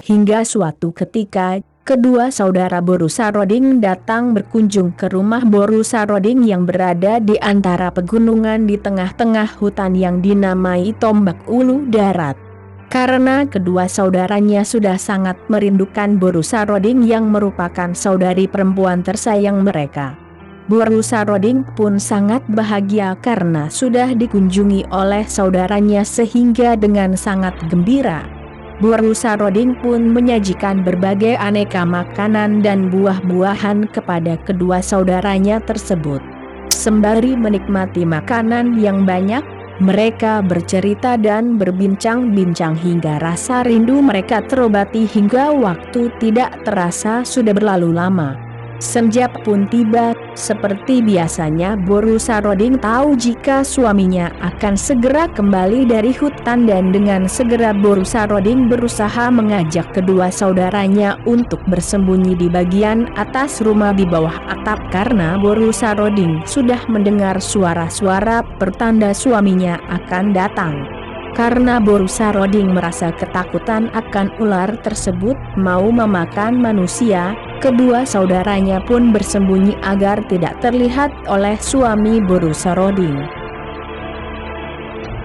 Hingga suatu ketika, kedua saudara Boru Saroding datang berkunjung ke rumah Boru Saroding yang berada di antara pegunungan di tengah-tengah hutan yang dinamai Tombak Ulu Darat. Karena kedua saudaranya sudah sangat merindukan Boru Saroding yang merupakan saudari perempuan tersayang mereka. Boru Saroding pun sangat bahagia karena sudah dikunjungi oleh saudaranya sehingga dengan sangat gembira Boru Saroding pun menyajikan berbagai aneka makanan dan buah-buahan kepada kedua saudaranya tersebut. Sembari menikmati makanan yang banyak, mereka bercerita dan berbincang-bincang hingga rasa rindu mereka terobati hingga waktu tidak terasa sudah berlalu lama. Senja pun tiba, seperti biasanya Boru Saroding tahu jika suaminya akan segera kembali dari hutan dan dengan segera Boru Saroding berusaha mengajak kedua saudaranya untuk bersembunyi di bagian atas rumah di bawah atap karena Boru Saroding sudah mendengar suara-suara pertanda suaminya akan datang. Karena Boru Saroding merasa ketakutan akan ular tersebut mau memakan manusia, kedua saudaranya pun bersembunyi agar tidak terlihat oleh suami Boru Saroding.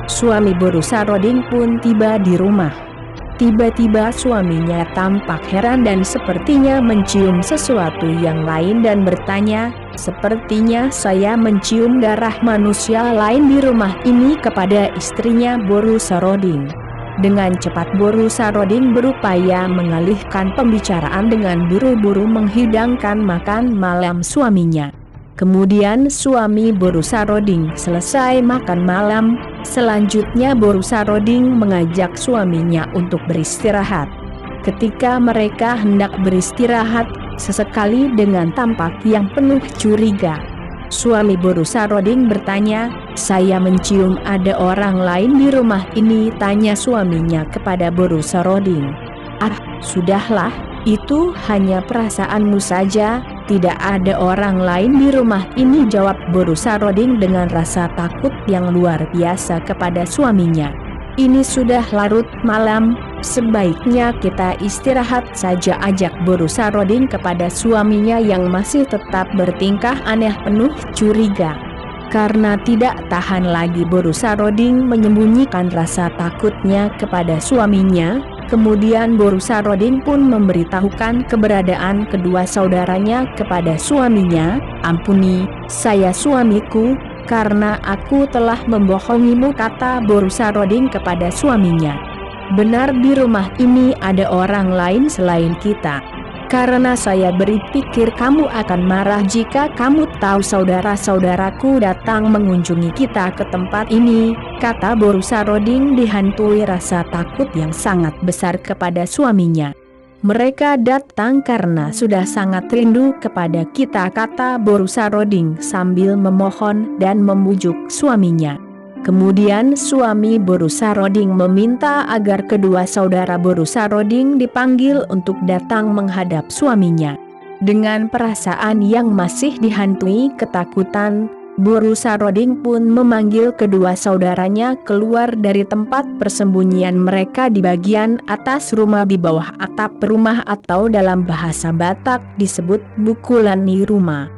Suami Boru Saroding pun tiba di rumah. Tiba-tiba suaminya tampak heran dan sepertinya mencium sesuatu yang lain dan bertanya, "Sepertinya saya mencium darah manusia lain di rumah ini," kepada istrinya Boru Saroding. Dengan cepat Boru Saroding berupaya mengalihkan pembicaraan dengan buru-buru menghidangkan makan malam suaminya. Kemudian suami Boru Saroding selesai makan malam, selanjutnya Boru Saroding mengajak suaminya untuk beristirahat. Ketika mereka hendak beristirahat, sesekali dengan tampak yang penuh curiga, suami Boru Saroding bertanya, "Saya mencium ada orang lain di rumah ini," tanya suaminya kepada Boru Saroding. "Ah, sudahlah, itu hanya perasaanmu saja, tidak ada orang lain di rumah ini," jawab Boru Saroding dengan rasa takut yang luar biasa kepada suaminya. "Ini sudah larut malam, sebaiknya kita istirahat saja," ajak Boru Saroding kepada suaminya yang masih tetap bertingkah aneh penuh curiga. Karena tidak tahan lagi Boru Saroding menyembunyikan rasa takutnya kepada suaminya, kemudian Boru Saroding pun memberitahukan keberadaan kedua saudaranya kepada suaminya. "Ampuni saya suamiku, karena aku telah membohongimu," kata Boru Saroding kepada suaminya. "Benar di rumah ini ada orang lain selain kita. Karena saya berpikir kamu akan marah jika kamu tahu saudara-saudaraku datang mengunjungi kita ke tempat ini," kata Boru Saroding dihantui rasa takut yang sangat besar kepada suaminya. "Mereka datang karena sudah sangat rindu kepada kita," kata Boru Saroding sambil memohon dan membujuk suaminya. Kemudian suami Boru Saroding meminta agar kedua saudara Boru Saroding dipanggil untuk datang menghadap suaminya. Dengan perasaan yang masih dihantui ketakutan, Boru Saroding pun memanggil kedua saudaranya keluar dari tempat persembunyian mereka di bagian atas rumah di bawah atap rumah atau dalam bahasa Batak disebut bukulani rumah.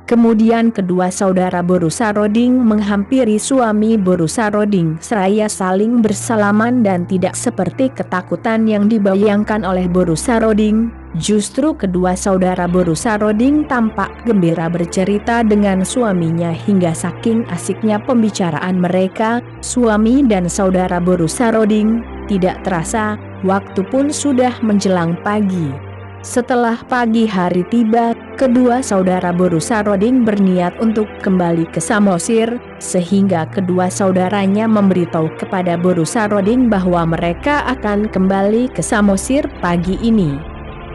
Kemudian kedua saudara Boru Saroding menghampiri suami Boru Saroding seraya saling bersalaman dan tidak seperti ketakutan yang dibayangkan oleh Boru Saroding. Justru kedua saudara Boru Saroding tampak gembira bercerita dengan suaminya hingga saking asiknya pembicaraan mereka, suami dan saudara Boru Saroding, tidak terasa, waktu pun sudah menjelang pagi. Setelah pagi hari tiba, kedua saudara Boru Saroding berniat untuk kembali ke Samosir, sehingga kedua saudaranya memberitahu kepada Boru Saroding bahwa mereka akan kembali ke Samosir pagi ini.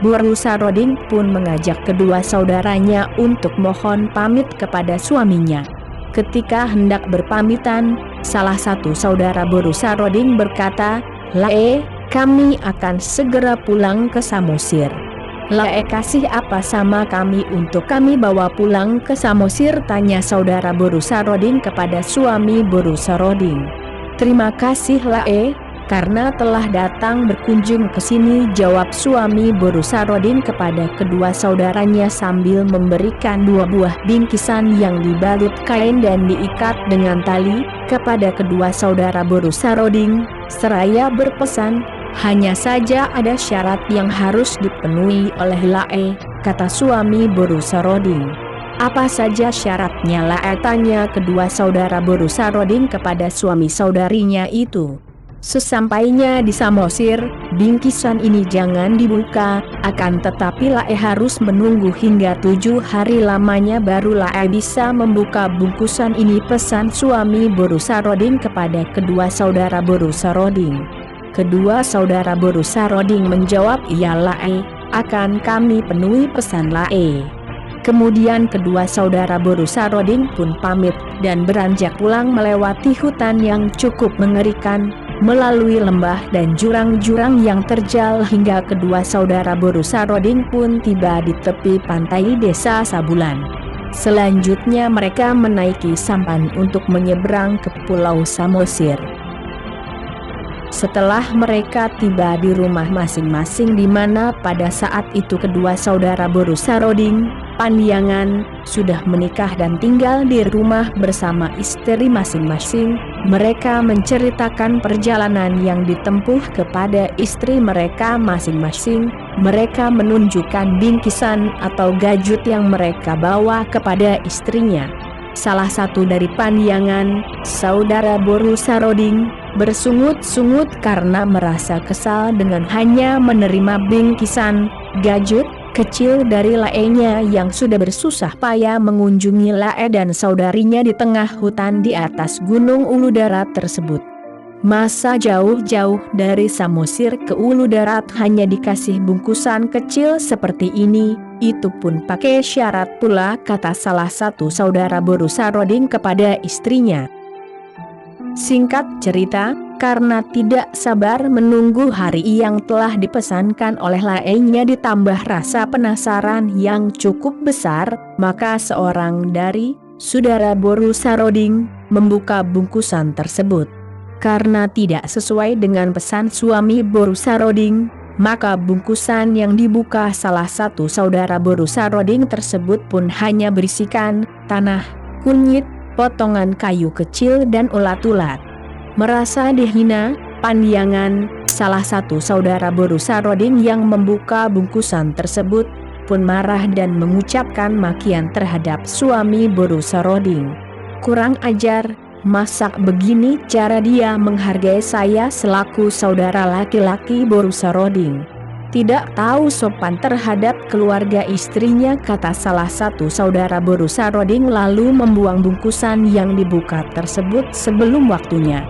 Boru Saroding pun mengajak kedua saudaranya untuk mohon pamit kepada suaminya. Ketika hendak berpamitan, salah satu saudara Boru Saroding berkata, "Lae, kami akan segera pulang ke Samosir." "Lae kasih apa sama kami untuk kami bawa pulang ke Samosir?" tanya saudara Boru Saroding kepada suami Boru Saroding. "Terima kasih Lae, karena telah datang berkunjung ke sini, jawab suami Boru Saroding kepada kedua saudaranya sambil memberikan 2 buah bingkisan yang dibalut kain dan diikat dengan tali kepada kedua saudara Boru Saroding, seraya berpesan, hanya saja ada syarat yang harus dipenuhi oleh Lae, kata suami Boru Saroding. Apa saja syaratnya, Lae, tanya kedua saudara Boru Saroding kepada suami saudarinya itu. Sesampainya di Samosir, bingkisan ini jangan dibuka, akan tetapi Lae harus menunggu hingga 7 hari lamanya baru Lae bisa membuka bungkusan ini, pesan suami Boru Saroding kepada kedua saudara Boru Saroding. Kedua saudara Boru Saroding menjawab, iya Lae, akan kami penuhi pesan Lae. Kemudian kedua saudara Boru Saroding pun pamit dan beranjak pulang melewati hutan yang cukup mengerikan, melalui lembah dan jurang-jurang yang terjal hingga kedua saudara Boru Saroding pun tiba di tepi pantai desa Sabulan. Selanjutnya mereka menaiki sampan untuk menyeberang ke Pulau Samosir. Setelah mereka tiba di rumah masing-masing, di mana pada saat itu kedua saudara Boru Saroding, Pandiangan, sudah menikah dan tinggal di rumah bersama istri masing-masing, mereka menceritakan perjalanan yang ditempuh kepada istri mereka masing-masing. Mereka menunjukkan bingkisan atau gajut yang mereka bawa kepada istrinya. Salah satu dari Pandiangan, saudara Boru Saroding, bersungut-sungut karena merasa kesal dengan hanya menerima bingkisan gajut kecil dari Lae-nya yang sudah bersusah payah mengunjungi Lae dan saudarinya di tengah hutan di atas Gunung Ulu Darat tersebut. Masa jauh-jauh dari Samosir ke Ulu Darat hanya dikasih bungkusan kecil seperti ini, itu pun pakai syarat pula, kata salah satu saudara Boru Saroding kepada istrinya. Singkat cerita, karena tidak sabar menunggu hari yang telah dipesankan oleh Lae-nya ditambah rasa penasaran yang cukup besar, maka seorang dari saudara Boru Saroding membuka bungkusan tersebut. Karena tidak sesuai dengan pesan suami Boru Saroding, maka bungkusan yang dibuka salah satu saudara Boru Saroding tersebut pun hanya berisikan tanah, kunyit, potongan kayu kecil dan ulat-ulat. Merasa dihina, Pandiangan, salah satu saudara Boru Saroding yang membuka bungkusan tersebut, pun marah dan mengucapkan makian terhadap suami Boru Saroding. Kurang ajar, masa begini cara dia menghargai saya selaku saudara laki-laki Boru Saroding. Tidak tahu sopan terhadap keluarga istrinya, kata salah satu saudara Boru Saroding lalu membuang bungkusan yang dibuka tersebut sebelum waktunya.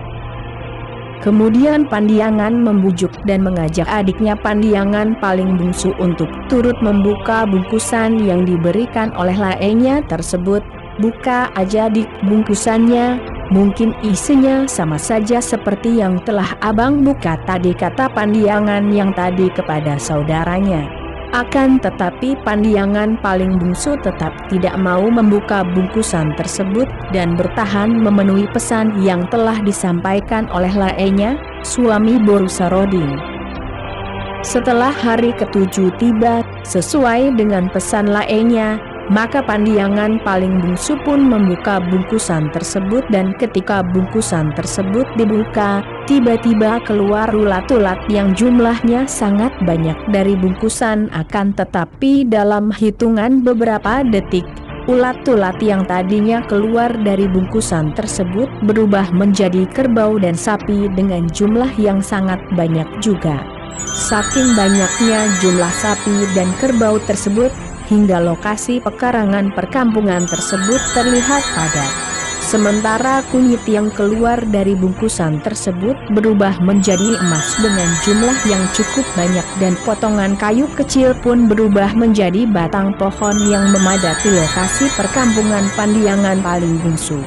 Kemudian Pandiangan membujuk dan mengajak adiknya Pandiangan paling bungsu untuk turut membuka bungkusan yang diberikan oleh Lae-nya tersebut. Buka aja dik bungkusannya, mungkin isinya sama saja seperti yang telah abang buka tadi, kata Pandiangan yang tadi kepada saudaranya. Akan tetapi Pandiangan paling bungsu tetap tidak mau membuka bungkusan tersebut dan bertahan memenuhi pesan yang telah disampaikan oleh Lae-nya, suami Boru Saroding. Setelah hari ke-7 tiba, sesuai dengan pesan Lae-nya, maka Pandiangan paling bungsu pun membuka bungkusan tersebut dan ketika bungkusan tersebut dibuka, tiba-tiba keluar ulat-ulat yang jumlahnya sangat banyak dari bungkusan, akan tetapi dalam hitungan beberapa detik, ulat-ulat yang tadinya keluar dari bungkusan tersebut berubah menjadi kerbau dan sapi dengan jumlah yang sangat banyak juga. Saking banyaknya jumlah sapi dan kerbau tersebut, hingga lokasi pekarangan perkampungan tersebut terlihat padat. Sementara kunyit yang keluar dari bungkusan tersebut berubah menjadi emas dengan jumlah yang cukup banyak dan potongan kayu kecil pun berubah menjadi batang pohon yang memadati lokasi perkampungan Pandiangan paling bungsu.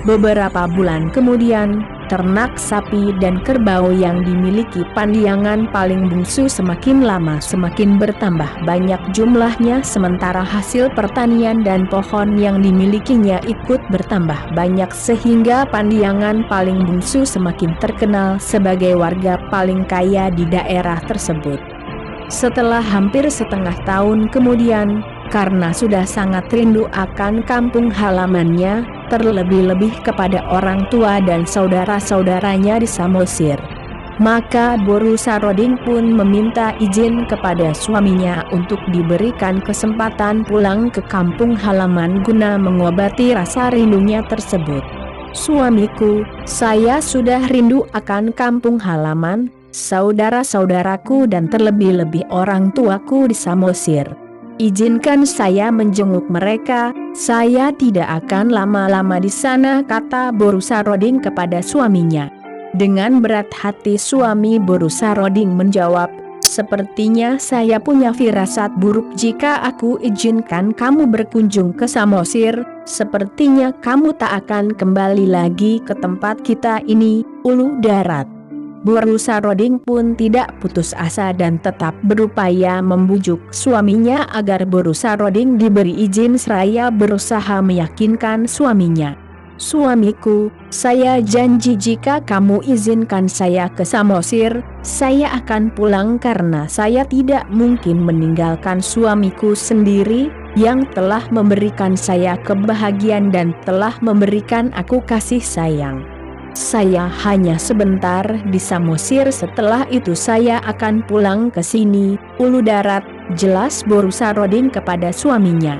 Beberapa bulan kemudian, ternak sapi dan kerbau yang dimiliki Pandiangan paling bungsu semakin lama semakin bertambah banyak jumlahnya, sementara hasil pertanian dan pohon yang dimilikinya ikut bertambah banyak, sehingga Pandiangan paling bungsu semakin terkenal sebagai warga paling kaya di daerah tersebut. Setelah hampir setengah tahun kemudian, karena sudah sangat rindu akan kampung halamannya, terlebih-lebih kepada orang tua dan saudara-saudaranya di Samosir, maka Boru Saroding pun meminta izin kepada suaminya untuk diberikan kesempatan pulang ke kampung halaman guna mengobati rasa rindunya tersebut. "Suamiku, saya sudah rindu akan kampung halaman, saudara-saudaraku dan terlebih-lebih orang tuaku di Samosir. Izinkan saya menjenguk mereka, saya tidak akan lama-lama di sana," kata Boru Saroding kepada suaminya. Dengan berat hati suami Boru Saroding menjawab, "Sepertinya saya punya firasat buruk jika aku izinkan kamu berkunjung ke Samosir, sepertinya kamu tak akan kembali lagi ke tempat kita ini, Ulu Darat." Boru Saroding pun tidak putus asa dan tetap berupaya membujuk suaminya agar Boru Saroding diberi izin, seraya berusaha meyakinkan suaminya. "Suamiku, saya janji jika kamu izinkan saya ke Samosir, saya akan pulang karena saya tidak mungkin meninggalkan suamiku sendiri yang telah memberikan saya kebahagiaan dan telah memberikan aku kasih sayang. Saya hanya sebentar di Samosir, setelah itu saya akan pulang ke sini, Ulu Darat," jelas Boru Saroding kepada suaminya.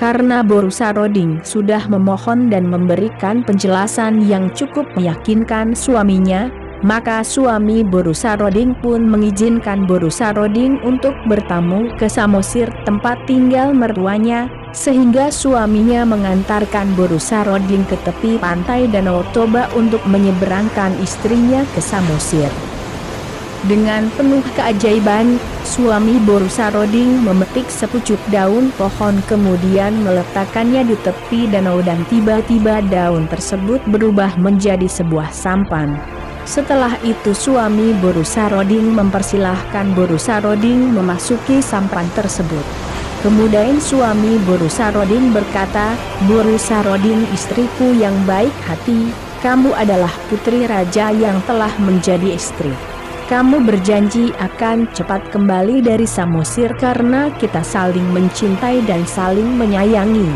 Karena Boru Saroding sudah memohon dan memberikan penjelasan yang cukup meyakinkan suaminya, maka suami Boru Saroding pun mengizinkan Boru Saroding untuk bertamu ke Samosir, tempat tinggal mertuanya, sehingga suaminya mengantarkan Boru Saroding ke tepi pantai Danau Toba untuk menyeberangkan istrinya ke Samosir. Dengan penuh keajaiban, suami Boru Saroding memetik sepucuk daun pohon kemudian meletakkannya di tepi danau dan tiba-tiba daun tersebut berubah menjadi sebuah sampan. Setelah itu suami Boru Saroding mempersilahkan Boru Saroding memasuki sampan tersebut. Kemudian suami Boru Saroding berkata, "Boru Saroding, istriku yang baik hati, kamu adalah putri raja yang telah menjadi istri. Kamu berjanji akan cepat kembali dari Samosir karena kita saling mencintai dan saling menyayangi.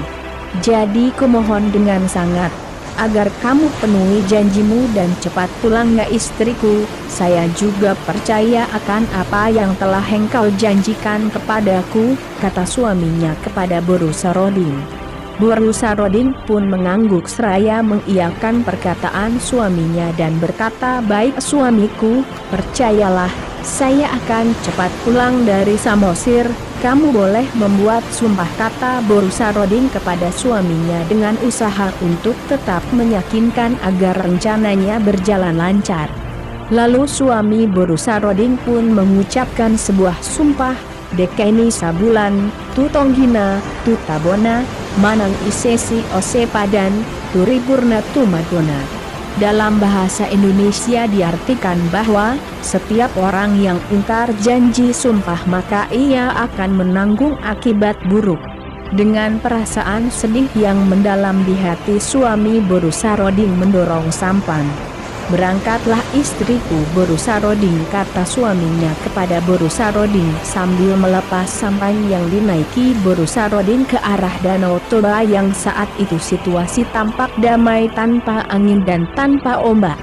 Jadi kumohon dengan sangat agar kamu penuhi janjimu dan cepat pulang ya istriku. Saya juga percaya akan apa yang telah engkau janjikan kepadaku," kata suaminya kepada Boru Saroding. Boru Saroding pun mengangguk seraya mengiyakan perkataan suaminya dan berkata, "Baik suamiku, percayalah, saya akan cepat pulang dari Samosir, kamu boleh membuat sumpah," kata Boru Saroding kepada suaminya dengan usaha untuk tetap meyakinkan agar rencananya berjalan lancar. Lalu suami Boru Saroding pun mengucapkan sebuah sumpah, "Dekeni sabulan, tutonggina, tutabona, manang isesi ose padan, turipurna tumadona." Dalam bahasa Indonesia diartikan bahwa setiap orang yang ingkar janji sumpah maka ia akan menanggung akibat buruk. Dengan perasaan sedih yang mendalam di hati, suami Boru Saroding mendorong sampan. "Berangkatlah istriku Boru Saroding," kata suaminya kepada Boru Saroding sambil melepas sampan yang dinaiki Boru Saroding ke arah Danau Toba yang saat itu situasi tampak damai tanpa angin dan tanpa ombak.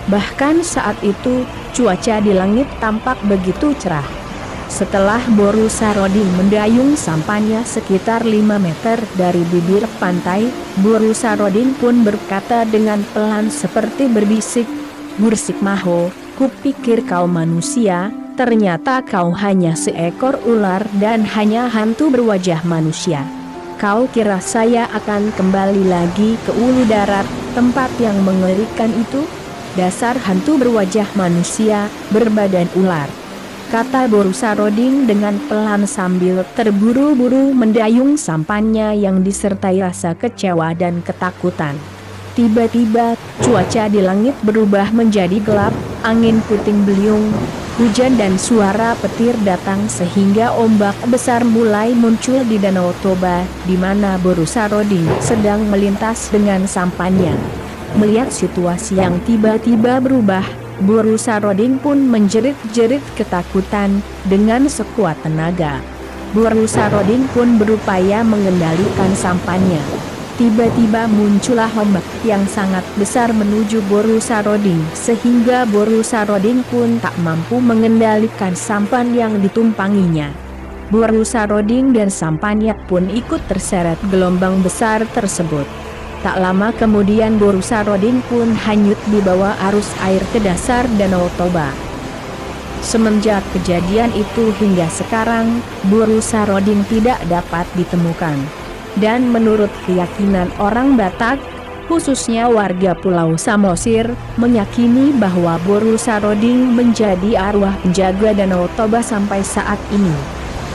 Bahkan saat itu cuaca di langit tampak begitu cerah. Setelah Boru Saroding mendayung sampannya sekitar 5 meter dari bibir pantai, Boru Saroding pun berkata dengan pelan seperti berbisik, "Bursik Maho, kupikir kau manusia, ternyata kau hanya seekor ular dan hanya hantu berwajah manusia. Kau kira saya akan kembali lagi ke Ulu Darat, tempat yang mengerikan itu? Dasar hantu berwajah manusia, berbadan ular," kata Boru Saroding dengan pelan sambil terburu-buru mendayung sampannya yang disertai rasa kecewa dan ketakutan. Tiba-tiba, cuaca di langit berubah menjadi gelap, angin puting beliung, hujan dan suara petir datang sehingga ombak besar mulai muncul di Danau Toba, di mana Boru Saroding sedang melintas dengan sampannya. Melihat situasi yang tiba-tiba berubah, Boru Saroding pun menjerit-jerit ketakutan dengan sekuat tenaga. Boru Saroding pun berupaya mengendalikan sampannya. Tiba-tiba muncullah ombak yang sangat besar menuju Boru Saroding sehingga Boru Saroding pun tak mampu mengendalikan sampan yang ditumpanginya. Boru Saroding dan sampannya pun ikut terseret gelombang besar tersebut. Tak lama kemudian Boru Saroding pun hanyut di bawah arus air ke dasar Danau Toba. Semenjak kejadian itu hingga sekarang, Boru Saroding tidak dapat ditemukan. Dan menurut keyakinan orang Batak, khususnya warga Pulau Samosir, meyakini bahwa Boru Saroding menjadi arwah penjaga Danau Toba sampai saat ini.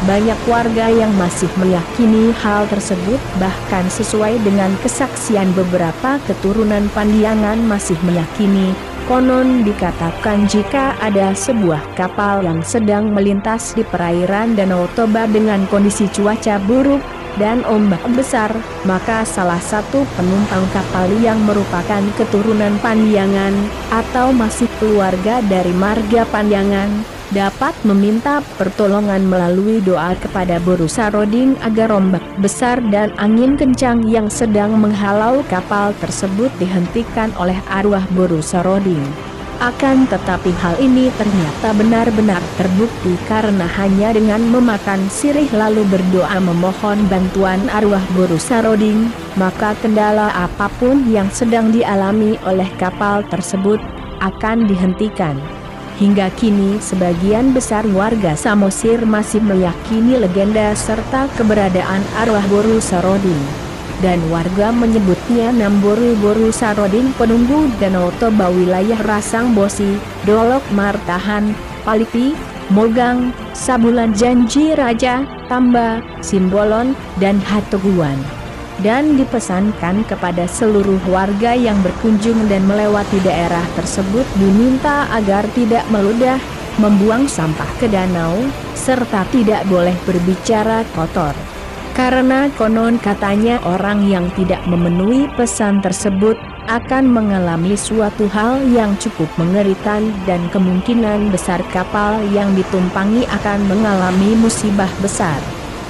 Banyak warga yang masih meyakini hal tersebut, bahkan sesuai dengan kesaksian beberapa keturunan Pandiangan masih meyakini, konon dikatakan jika ada sebuah kapal yang sedang melintas di perairan Danau Toba dengan kondisi cuaca buruk dan ombak besar, maka salah satu penumpang kapal yang merupakan keturunan Pandiangan atau masih keluarga dari marga Pandiangan dapat meminta pertolongan melalui doa kepada Boru Saroding agar ombak besar dan angin kencang yang sedang menghalau kapal tersebut dihentikan oleh arwah Boru Saroding. Akan tetapi hal ini ternyata benar-benar terbukti karena hanya dengan memakan sirih lalu berdoa memohon bantuan arwah Boru Saroding, maka kendala apapun yang sedang dialami oleh kapal tersebut akan dihentikan. Hingga kini sebagian besar warga Samosir masih meyakini legenda serta keberadaan arwah Boru Saroding. Dan warga menyebutnya Boru Saroding penunggu Danau Toba wilayah Rasang Bosi, Dolok Martahan, Palipi, Mogang, Sabulan Janji Raja, Tamba, Simbolon, dan Hatoguan. Dan dipesankan kepada seluruh warga yang berkunjung dan melewati daerah tersebut diminta agar tidak meludah, membuang sampah ke danau, serta tidak boleh berbicara kotor. Karena konon katanya orang yang tidak memenuhi pesan tersebut akan mengalami suatu hal yang cukup mengerikan dan kemungkinan besar kapal yang ditumpangi akan mengalami musibah besar.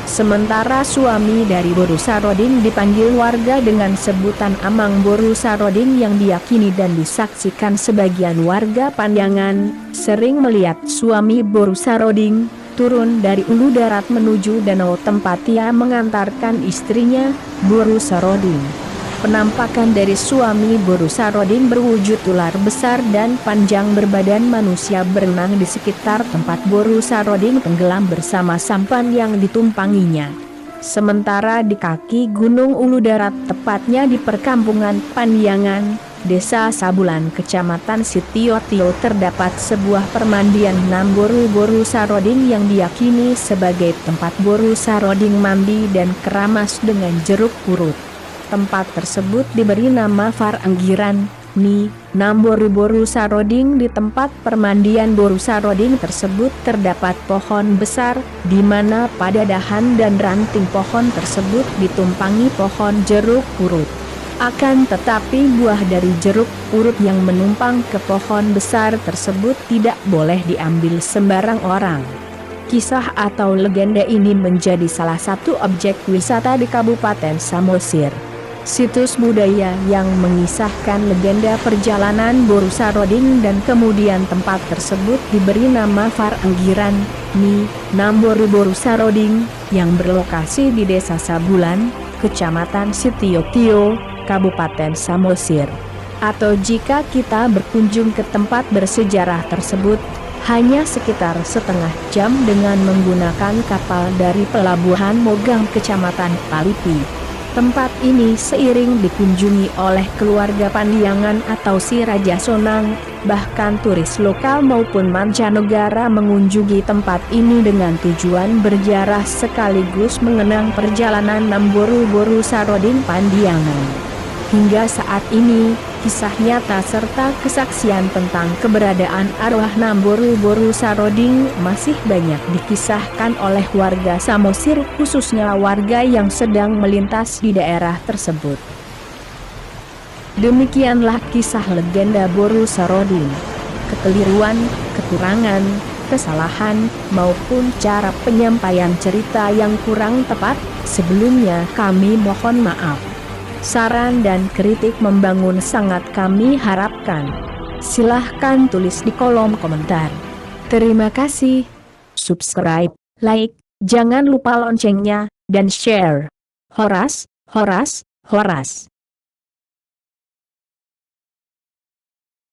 Sementara suami dari Boru Saroding dipanggil warga dengan sebutan Amang Boru Saroding yang diyakini dan disaksikan sebagian warga Pandiangan, sering melihat suami Boru Saroding turun dari ulu darat menuju danau tempat ia mengantarkan istrinya, Boru Saroding. Penampakan dari suami Boru Saroding berwujud ular besar dan panjang berbadan manusia berenang di sekitar tempat Boru Saroding tenggelam bersama sampan yang ditumpanginya. Sementara di kaki Gunung Ulu Darat, tepatnya di perkampungan Pandiangan, Desa Sabulan, Kecamatan Sitiotio, terdapat sebuah permandian Boru Saroding yang diyakini sebagai tempat Boru Saroding mandi dan keramas dengan jeruk purut. Tempat tersebut diberi nama Far Anggiran, Boru Saroding. Di tempat permandian Boru Saroding tersebut terdapat pohon besar, di mana pada dahan dan ranting pohon tersebut ditumpangi pohon jeruk purut. Akan tetapi buah dari jeruk purut yang menumpang ke pohon besar tersebut tidak boleh diambil sembarang orang. Kisah atau legenda ini menjadi salah satu objek wisata di Kabupaten Samosir. Situs budaya yang mengisahkan legenda perjalanan Boru Saroding dan kemudian tempat tersebut diberi nama Far Anggiran, Boru Saroding, yang berlokasi di Desa Sabulan, Kecamatan Sitiotio, Kabupaten Samosir. Atau jika kita berkunjung ke tempat bersejarah tersebut, hanya sekitar setengah jam dengan menggunakan kapal dari Pelabuhan Mogang Kecamatan Palipi. Tempat ini seiring dikunjungi oleh keluarga Pandiangan atau si Raja Sonang, bahkan turis lokal maupun mancanegara mengunjungi tempat ini dengan tujuan berziarah sekaligus mengenang perjalanan Boru Saroding Pandiangan. Hingga saat ini, kisah nyata serta kesaksian tentang keberadaan arwah Namboru Saroding masih banyak dikisahkan oleh warga Samosir, khususnya warga yang sedang melintas di daerah tersebut. Demikianlah kisah legenda Boru Saroding. Kekeliruan, kekurangan, kesalahan, maupun cara penyampaian cerita yang kurang tepat, sebelumnya kami mohon maaf. Saran dan kritik membangun sangat kami harapkan. Silahkan tulis di kolom komentar. Terima kasih. Subscribe, like, jangan lupa loncengnya, dan share. Horas, Horas, Horas.